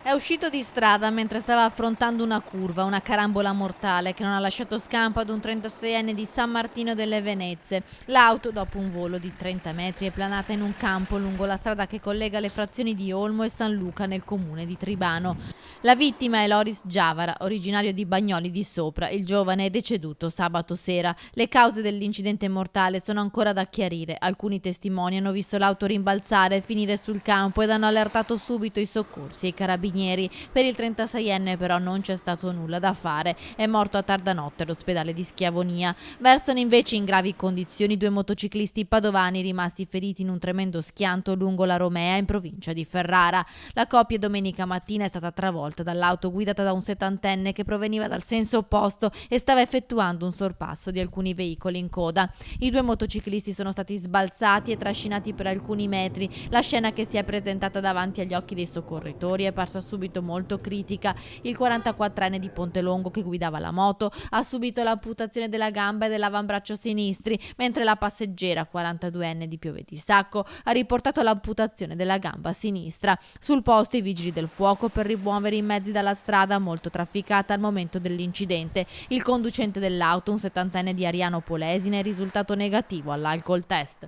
È uscito di strada mentre stava affrontando una curva, una carambola mortale che non ha lasciato scampo ad un 36enne di San Martino delle Venezie. L'auto, dopo un volo di 30 metri, è planata in un campo lungo la strada che collega le frazioni di Olmo e San Luca nel comune di Tribano. La vittima è Loris Giavara, originario di Bagnoli di Sopra. Il giovane è deceduto sabato sera. Le cause dell'incidente mortale sono ancora da chiarire. Alcuni testimoni hanno visto l'auto rimbalzare e finire sul campo ed hanno allertato subito i soccorsi e i carabinieri. Per il 36enne però non c'è stato nulla da fare, è morto a tarda notte all'ospedale di Schiavonia. Versano invece in gravi condizioni due motociclisti padovani rimasti feriti in un tremendo schianto lungo la Romea in provincia di Ferrara. La coppia domenica mattina è stata travolta dall'auto guidata da un settantenne che proveniva dal senso opposto e stava effettuando un sorpasso di alcuni veicoli in coda. I due motociclisti sono stati sbalzati e trascinati per alcuni metri. La scena che si è presentata davanti agli occhi dei soccorritori è parsa subito molto critica. Il 44enne di Pontelongo che guidava la moto ha subito l'amputazione della gamba e dell'avambraccio sinistri, mentre la passeggera 42enne di Piove di Sacco ha riportato l'amputazione della gamba sinistra. Sul posto i vigili del fuoco per rimuovere i mezzi dalla strada molto trafficata al momento dell'incidente. Il conducente dell'auto, un settantenne di Ariano Polesine, è risultato negativo all'alcol test.